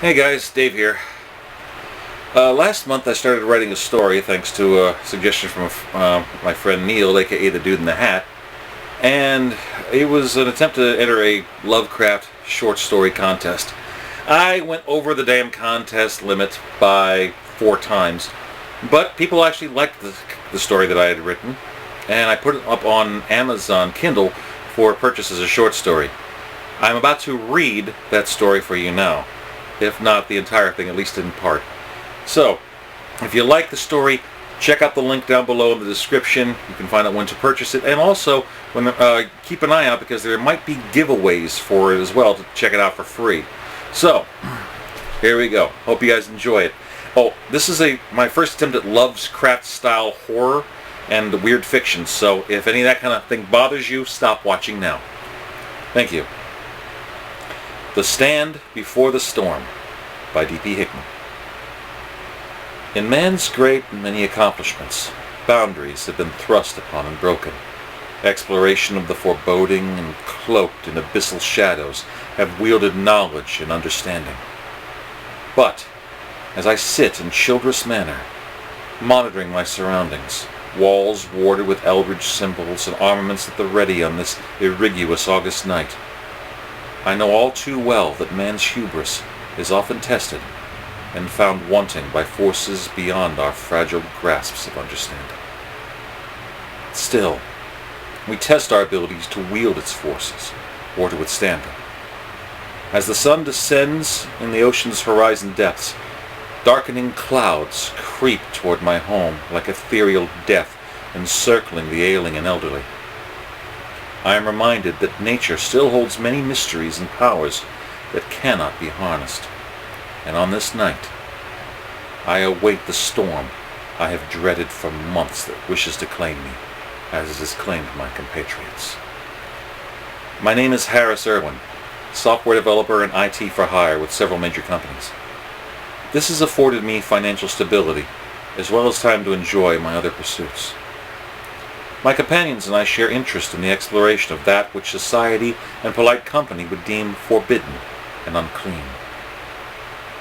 Hey guys, Dave here. Last month I started writing a story thanks to a suggestion from my friend Neil, aka the Dude in the Hat, and it was an attempt to enter a Lovecraft short story contest. I went over the damn contest limit by 4 times, but people actually liked the story that I had written, and I put it up on Amazon Kindle for purchase as a short story. I'm about to read that story for you now. If not the entire thing, at least in part. So, if you like the story, check out the link down below in the description. You can find out when to purchase it, and also keep an eye out because there might be giveaways for it as well to check it out for free. So, here we go. Hope you guys enjoy it. Oh, this is my first attempt at Lovecraft style horror and weird fiction, so if any of that kind of thing bothers you, stop watching now. Thank you. The Stand Before the Storm by D.P. Hickman. In man's great and many accomplishments, boundaries have been thrust upon and broken. Exploration of the foreboding and cloaked in abyssal shadows have wielded knowledge and understanding. But, as I sit in chivalrous manner, monitoring my surroundings, walls warded with eldritch symbols and armaments at the ready on this irriguous August night, I know all too well that man's hubris is often tested and found wanting by forces beyond our fragile grasps of understanding. Still, we test our abilities to wield its forces or to withstand them. As the sun descends in the ocean's horizon depths, darkening clouds creep toward my home like ethereal death encircling the ailing and elderly. I am reminded that nature still holds many mysteries and powers that cannot be harnessed. And on this night, I await the storm I have dreaded for months that wishes to claim me, as it has claimed my compatriots. My name is Harris Irwin, software developer and IT for hire with several major companies. This has afforded me financial stability, as well as time to enjoy my other pursuits. My companions and I share interest in the exploration of that which society and polite company would deem forbidden and unclean.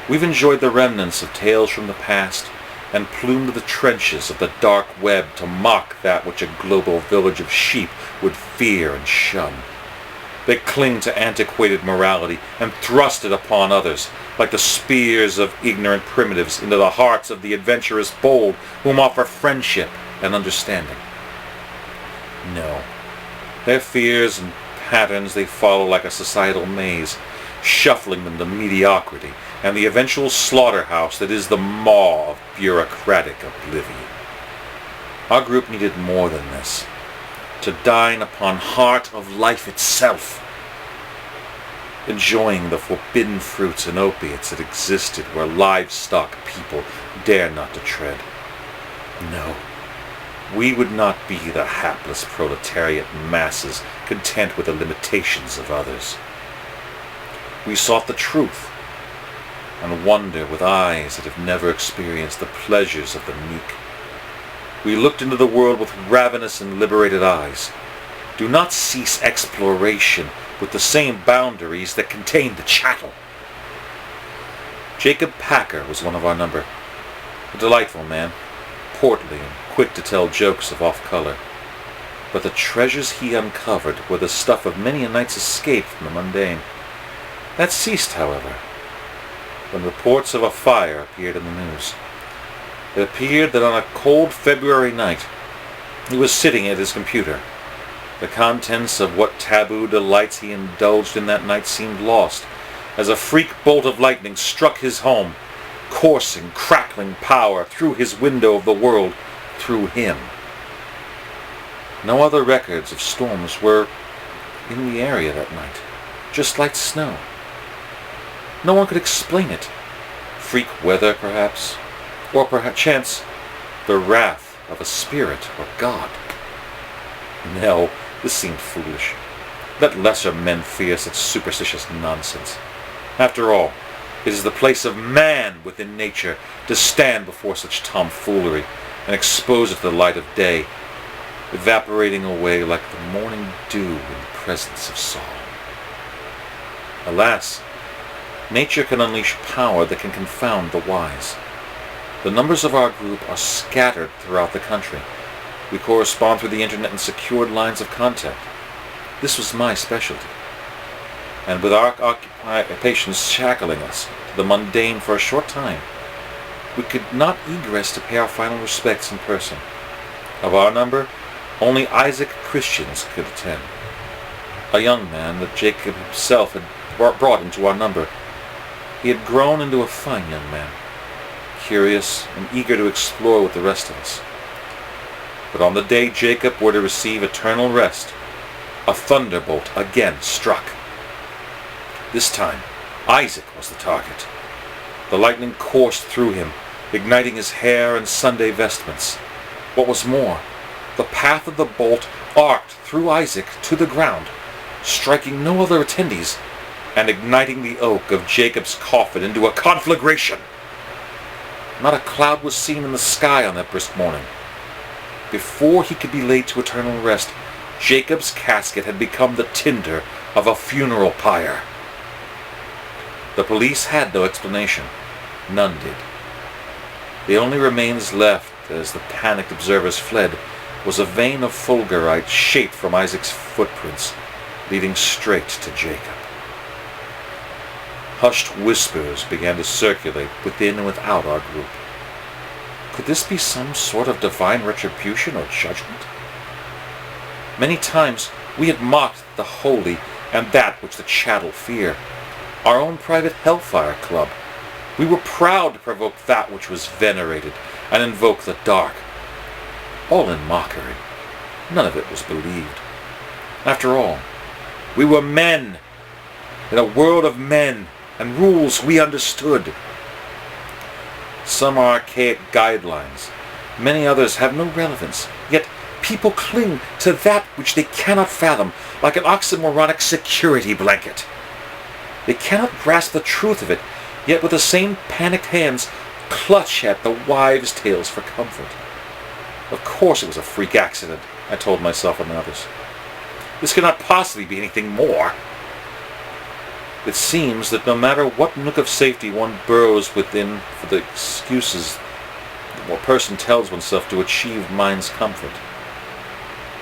We've enjoyed the remnants of tales from the past and plumed the trenches of the dark web to mock that which a global village of sheep would fear and shun. They cling to antiquated morality and thrust it upon others, like the spears of ignorant primitives into the hearts of the adventurous bold whom offer friendship and understanding. No. Their fears and patterns they follow like a societal maze, shuffling them to mediocrity and the eventual slaughterhouse that is the maw of bureaucratic oblivion. Our group needed more than this. To dine upon heart of life itself, enjoying the forbidden fruits and opiates that existed where livestock people dare not to tread. No. We would not be the hapless proletariat masses content with the limitations of others. We sought the truth and wonder with eyes that have never experienced the pleasures of the meek. We looked into the world with ravenous and liberated eyes. Do not cease exploration with the same boundaries that contain the chattel. Jacob Packer was one of our number, a delightful man, portly and quick to tell jokes of off-color. But the treasures he uncovered were the stuff of many a night's escape from the mundane. That ceased, however, when reports of a fire appeared in the news. It appeared that on a cold February night, he was sitting at his computer. The contents of what taboo delights he indulged in that night seemed lost, as a freak bolt of lightning struck his home, coursing, crackling power through his window of the world, through him. No other records of storms were in the area that night, just light snow. No one could explain it. Freak weather, perhaps, or perchance the wrath of a spirit or god. No, this seemed foolish. Let lesser men fear such superstitious nonsense. After all, it is the place of man within nature to stand before such tomfoolery and expose it to the light of day, evaporating away like the morning dew in the presence of Saul. Alas, Nature can unleash power that can confound the wise. The numbers of our group are scattered throughout the country. We correspond through the internet in secured lines of contact. This was my specialty. And with our occupations shackling us to the mundane for a short time, we could not egress to pay our final respects in person. Of our number, only Isaac Christians could attend. A young man that Jacob himself had brought into our number. He had grown into a fine young man, curious and eager to explore with the rest of us. But on the day Jacob were to receive eternal rest, a thunderbolt again struck. This time, Isaac was the target. The lightning coursed through him, igniting his hair and Sunday vestments. What was more, the path of the bolt arced through Isaac to the ground, striking no other attendees, and igniting the oak of Jacob's coffin into a conflagration. Not a cloud was seen in the sky on that brisk morning. Before he could be laid to eternal rest, Jacob's casket had become the tinder of a funeral pyre. The police had no explanation. None did. The only remains left, as the panicked observers fled, was a vein of fulgurite shaped from Isaac's footprints, leading straight to Jacob. Hushed whispers began to circulate within and without our group. Could this be some sort of divine retribution or judgment? Many times we had mocked the holy and that which the chattel fear. Our own private hellfire club. We were proud to provoke that which was venerated and invoke the dark. All in mockery. None of it was believed. After all, we were men, in a world of men and rules we understood. Some are archaic guidelines. Many others have no relevance. Yet people cling to that which they cannot fathom, like an oxymoronic security blanket. They cannot grasp the truth of it, yet with the same panicked hands clutch at the wives' tales for comfort. Of course it was a freak accident, I told myself and others. This cannot possibly be anything more. It seems that no matter what nook of safety one burrows within for the excuses a person tells oneself to achieve mind's comfort,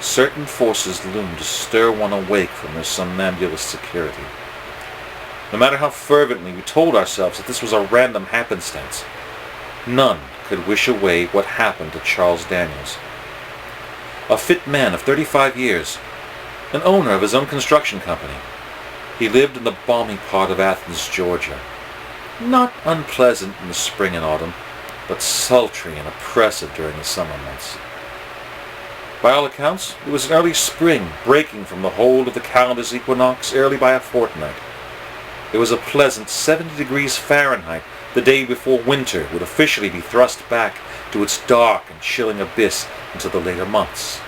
certain forces loom to stir one awake from their somnambulous security. No matter how fervently we told ourselves that this was a random happenstance, none could wish away what happened to Charles Daniels. A fit man of 35 years, an owner of his own construction company. He lived in the balmy part of Athens, Georgia. Not unpleasant in the spring and autumn, but sultry and oppressive during the summer months. By all accounts, it was an early spring, breaking from the hold of the calendar's equinox early by a fortnight. It was a pleasant 70 degrees Fahrenheit the day before winter would officially be thrust back to its dark and chilling abyss until the later months.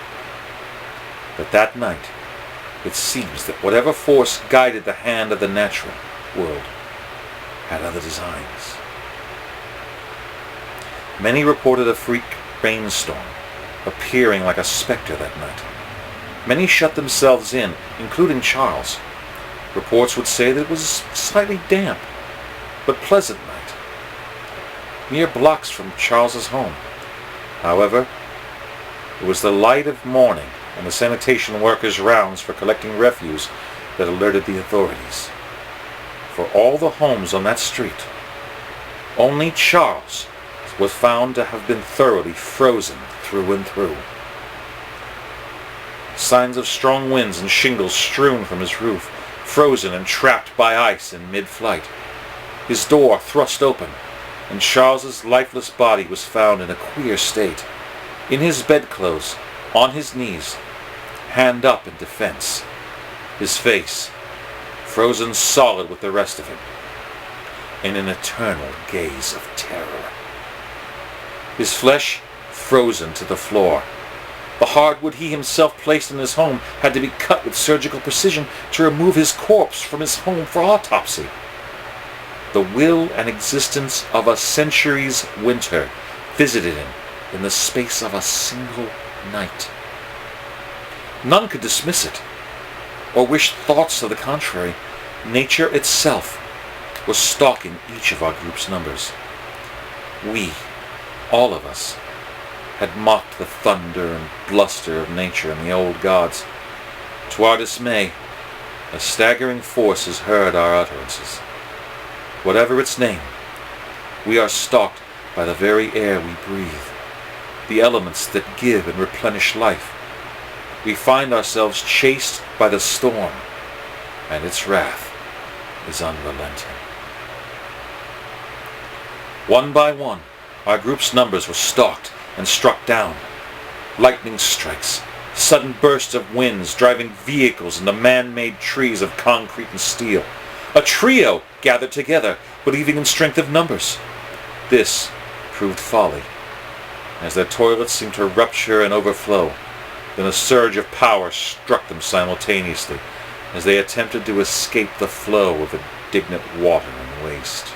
But that night, it seems that whatever force guided the hand of the natural world had other designs. Many reported a freak rainstorm, appearing like a specter that night. Many shut themselves in, including Charles. Reports would say that it was a slightly damp, but pleasant night, mere blocks from Charles's home. However, it was the light of morning and the sanitation workers' rounds for collecting refuse that alerted the authorities. For all the homes on that street, only Charles was found to have been thoroughly frozen through and through. Signs of strong winds and shingles strewn from his roof, frozen and trapped by ice in mid-flight. His door thrust open, and Charles's lifeless body was found in a queer state, in his bedclothes, on his knees, hand up in defense, his face frozen solid with the rest of him, in an eternal gaze of terror. His flesh frozen to the floor. The hardwood he himself placed in his home had to be cut with surgical precision to remove his corpse from his home for autopsy. The will and existence of a century's winter visited him in the space of a single night. None could dismiss it, or wish thoughts of the contrary. Nature itself were stalking each of our group's numbers. We, all of us, had mocked the thunder and bluster of nature and the old gods. To our dismay, a staggering force has heard our utterances. Whatever its name, we are stalked by the very air we breathe, the elements that give and replenish life. We find ourselves chased by the storm, and its wrath is unrelenting. One by one, our group's numbers were stalked and struck down. Lightning strikes, sudden bursts of winds driving vehicles into man-made trees of concrete and steel. A trio gathered together, believing in strength of numbers. This proved folly, as their toilets seemed to rupture and overflow. Then a surge of power struck them simultaneously, as they attempted to escape the flow of indignant water and waste.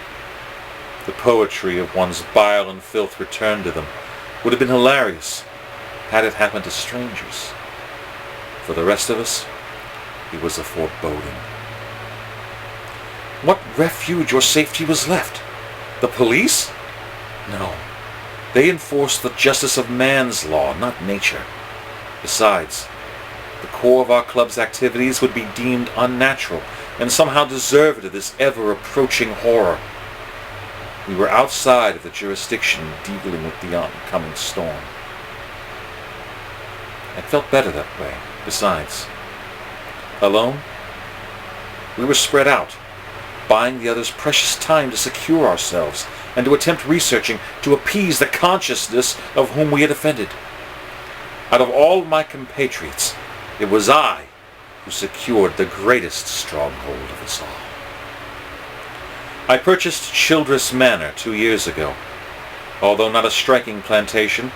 The poetry of one's bile and filth returned to them would have been hilarious had it happened to strangers. For the rest of us, it was a foreboding. What refuge or safety was left? The police? No. They enforced the justice of man's law, not nature. Besides, the core of our club's activities would be deemed unnatural and somehow deserved of this ever-approaching horror. We were outside of the jurisdiction dealing with the oncoming storm. It felt better that way. Besides, alone, we were spread out, buying the others precious time to secure ourselves and to attempt researching to appease the consciousness of whom we had offended. Out of all my compatriots, it was I who secured the greatest stronghold of us all. I purchased Childress Manor 2 years ago. Although not a striking plantation,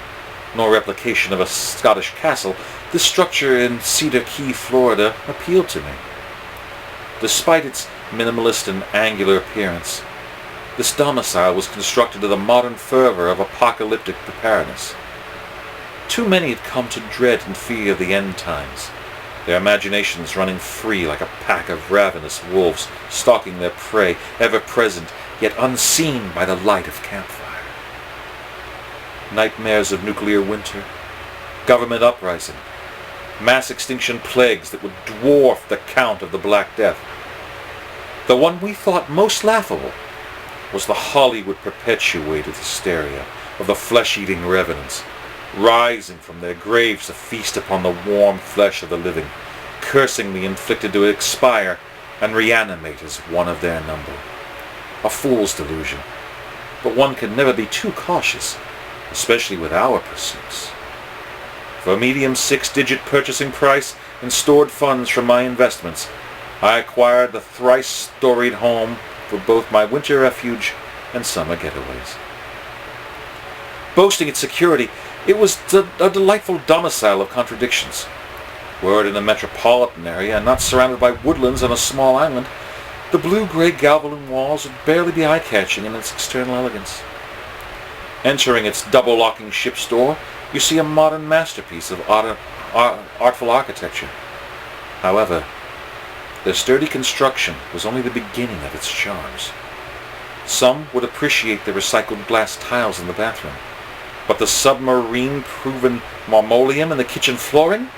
nor replication of a Scottish castle, this structure in Cedar Key, Florida, appealed to me. Despite its minimalist and angular appearance, this domicile was constructed to the modern fervor of apocalyptic preparedness. Too many had come to dread and fear the end times, their imaginations running free like a pack of ravenous wolves stalking their prey, ever present yet unseen by the light of campfire. Nightmares of nuclear winter, government uprising, mass extinction plagues that would dwarf the count of the Black Death. The one we thought most laughable was the Hollywood-perpetuated hysteria of the flesh-eating revenants, rising from their graves to feast upon the warm flesh of the living, cursing the inflicted to expire and reanimate as one of their number. A fool's delusion, but one can never be too cautious, especially with our pursuits. For a medium 6-digit purchasing price and stored funds from my investments, I acquired the thrice-storied home for both my winter refuge and summer getaways. Boasting its security, it was a delightful domicile of contradictions. Were it in a metropolitan area and not surrounded by woodlands on a small island, the blue-gray galvalume walls would barely be eye-catching in its external elegance. Entering its double-locking ship's door, you see a modern masterpiece of artful architecture. However, their sturdy construction was only the beginning of its charms. Some would appreciate the recycled glass tiles in the bathroom, but the submarine-proven marmoleum in the kitchen flooring?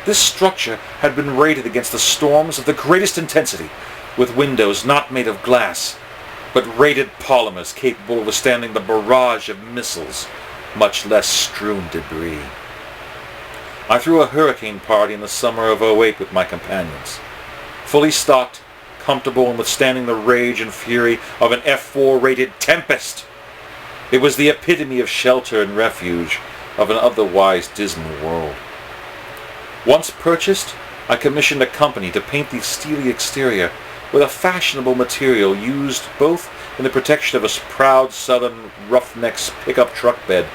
This structure had been rated against the storms of the greatest intensity, with windows not made of glass, but rated polymers capable of withstanding the barrage of missiles, much less strewn debris. I threw a hurricane party in the summer of '08 with my companions. Fully stocked, comfortable, and withstanding the rage and fury of an F4 rated Tempest. It was the epitome of shelter and refuge of an otherwise dismal world. Once purchased, I commissioned a company to paint the steely exterior with a fashionable material used both in the protection of a proud southern roughneck's pickup truck bed,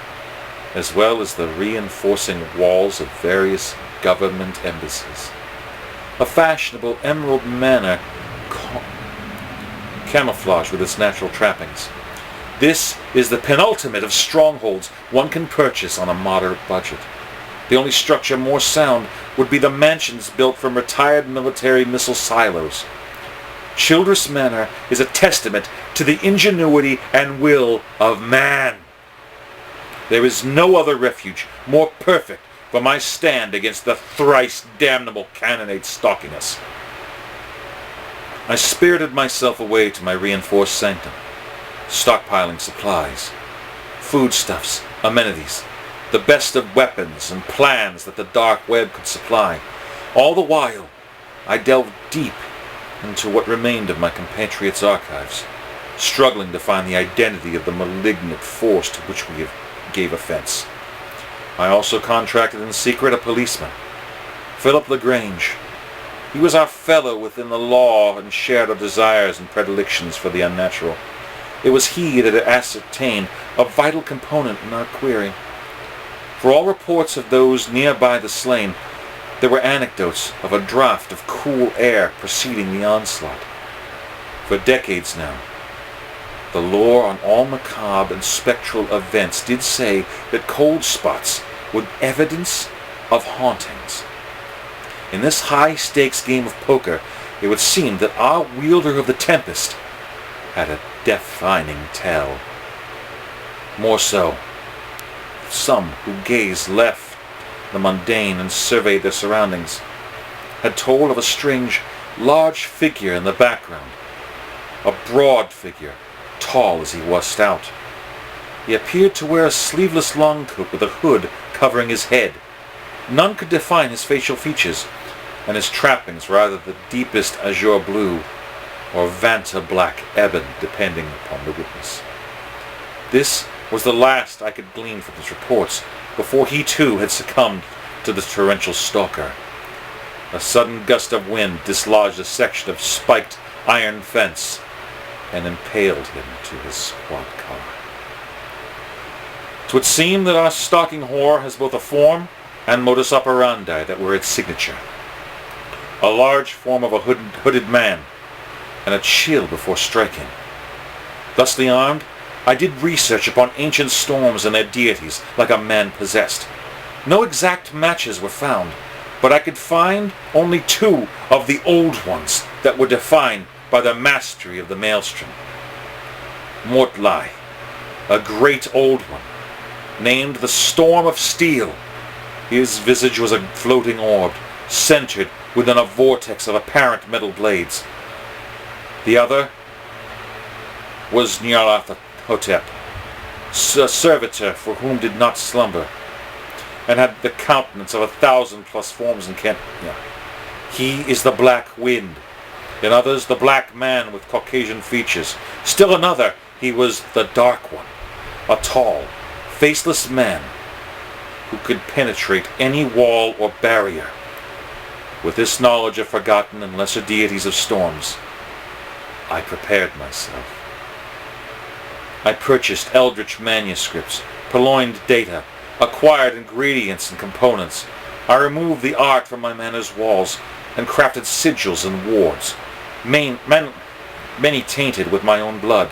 as well as the reinforcing walls of various government embassies. A fashionable emerald manor camouflaged with its natural trappings. This is the penultimate of strongholds one can purchase on a moderate budget. The only structure more sound would be the mansions built from retired military missile silos. Childress Manor is a testament to the ingenuity and will of man. There is no other refuge more perfect for my stand against the thrice damnable cannonade stalking us. I spirited myself away to my reinforced sanctum, stockpiling supplies, foodstuffs, amenities, the best of weapons and plans that the dark web could supply. All the while, I delved deep into what remained of my compatriots' archives, struggling to find the identity of the malignant force to which we gave offense. I also contracted in secret a policeman, Philip Lagrange. He was our fellow within the law and shared our desires and predilections for the unnatural. It was he that had ascertained a vital component in our query. For all reports of those nearby the slain, there were anecdotes of a draught of cool air preceding the onslaught. For decades now, the lore on all macabre and spectral events did say that cold spots were evidence of hauntings. In this high-stakes game of poker, it would seem that our wielder of the Tempest had a defining tell. More so, some who gazed left the mundane and surveyed their surroundings had told of a strange, large figure in the background. A broad figure, tall as he was stout. He appeared to wear a sleeveless long coat with a hood covering his head. None could define his facial features, and his trappings were either the deepest azure blue or Vanta black ebon, depending upon the witness. This was the last I could glean from his reports before he too had succumbed to the torrential stalker. A sudden gust of wind dislodged a section of spiked iron fence and impaled him to his squat car. 'Twould seem that our stalking whore has both a form and modus operandi that were its signature. A large form of a hooded man, and a chill before striking. Thusly armed, I did research upon ancient storms and their deities like a man possessed. No exact matches were found, but I could find only two of the old ones that were defined by the mastery of the maelstrom. Mortlai, a great old one, named the Storm of Steel. His visage was a floating orb, centered within a vortex of apparent metal blades. The other was Nyarlathotep, a servitor for whom did not slumber, and had the countenance of 1,000+ forms in Kenya. He is the Black Wind. In others, the Black Man with Caucasian features. Still another, he was the Dark One, a tall, faceless man who could penetrate any wall or barrier. With this knowledge of forgotten and lesser deities of storms, I prepared myself. I purchased eldritch manuscripts, purloined data, acquired ingredients and components. I removed the art from my manor's walls and crafted sigils and wards, many tainted with my own blood.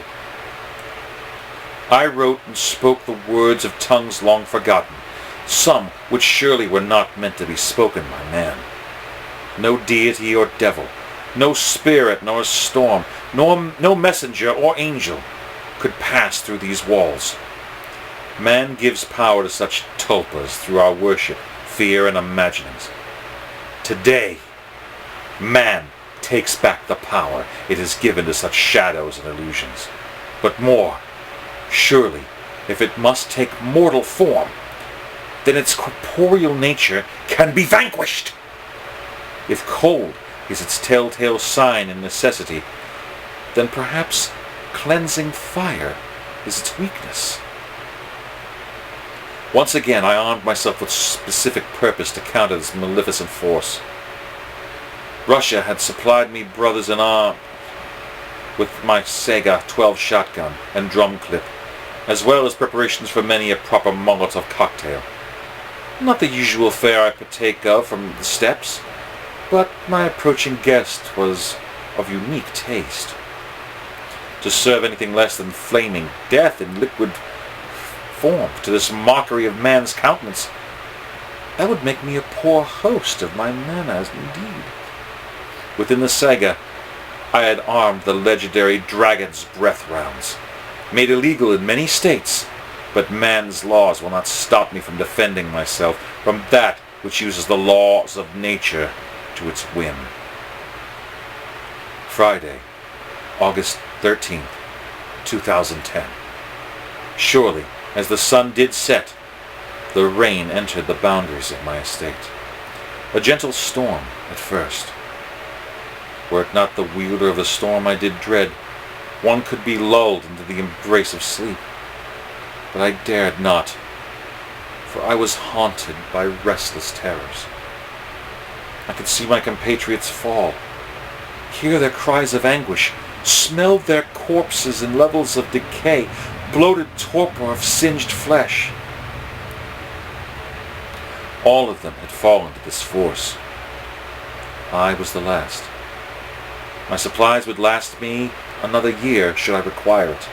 I wrote and spoke the words of tongues long forgotten, some which surely were not meant to be spoken by man. No deity or devil, no spirit nor storm, no messenger or angel could pass through these walls. Man gives power to such tulpas through our worship, fear, and imaginings. Today, man takes back the power it has given to such shadows and illusions. But more, surely, if it must take mortal form, then its corporeal nature can be vanquished. If cold is its telltale sign and necessity, then perhaps cleansing fire is its weakness. Once again I armed myself with specific purpose to counter this maleficent force. Russia had supplied me brothers in arms with my Sega 12 shotgun and drum clip, as well as preparations for many a proper Molotov cocktail. Not the usual fare I partake of from the steppes, but my approaching guest was of unique taste. To serve anything less than flaming death in liquid form to this mockery of man's countenance, that would make me a poor host of my manners indeed. Within the saga, I had armed the legendary Dragon's Breath rounds, made illegal in many states, but man's laws will not stop me from defending myself from that which uses the laws of nature to its whim. Friday, August 13th, 2010. Surely, as the sun did set, the rain entered the boundaries of my estate. A gentle storm at first. Were it not the wielder of the storm I did dread, one could be lulled into the embrace of sleep. But I dared not, for I was haunted by restless terrors. I could see my compatriots fall, hear their cries of anguish, smell their corpses in levels of decay, bloated torpor of singed flesh. All of them had fallen to this force. I was the last. My supplies would last me another year should I require it.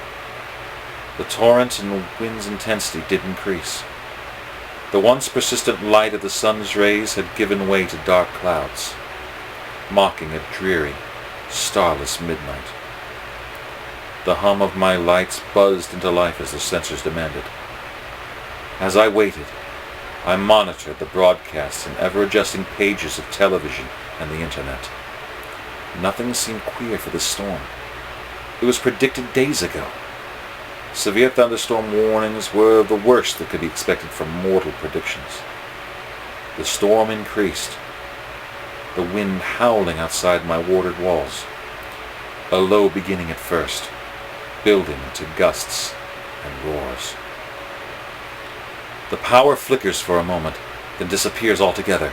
The torrent and the wind's intensity did increase. The once persistent light of the sun's rays had given way to dark clouds, mocking a dreary, starless midnight. The hum of my lights buzzed into life as the sensors demanded. As I waited, I monitored the broadcasts and ever-adjusting pages of television and the internet. Nothing seemed queer for this storm. It was predicted days ago. Severe thunderstorm warnings were the worst that could be expected from mortal predictions. The storm increased, the wind howling outside my warded walls. A low beginning at first, building into gusts and roars. The power flickers for a moment, then disappears altogether.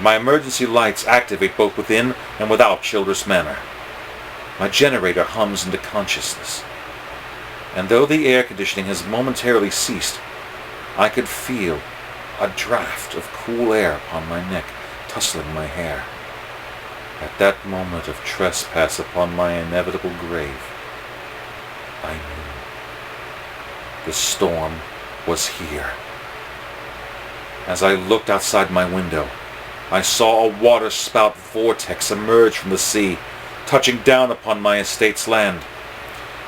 My emergency lights activate both within and without Childress Manor. My generator hums into consciousness. And though the air conditioning has momentarily ceased, I could feel a draft of cool air upon my neck, tussling my hair. At that moment of trespass upon my inevitable grave, I knew. The storm was here. As I looked outside my window, I saw a waterspout vortex emerge from the sea, touching down upon my estate's land.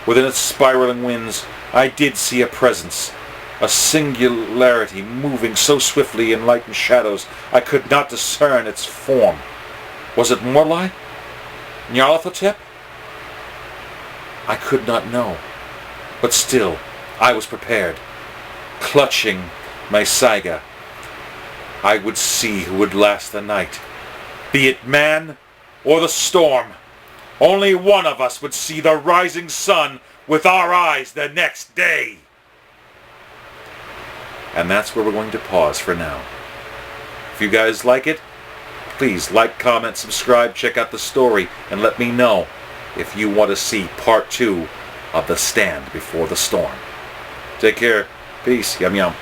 Within its spiraling winds, I did see a presence, a singularity moving so swiftly in light and shadows I could not discern its form. Was it Morlai? Nyarlathotep? I could not know, but still I was prepared. Clutching my saiga, I would see who would last the night. Be it man or the storm, only one of us would see the rising sun with our eyes the next day. And that's where we're going to pause for now. If you guys like it, please like, comment, subscribe, check out the story, and let me know if you want to see part 2 of The Stand Before the Storm. Take care. Peace. Yum yum.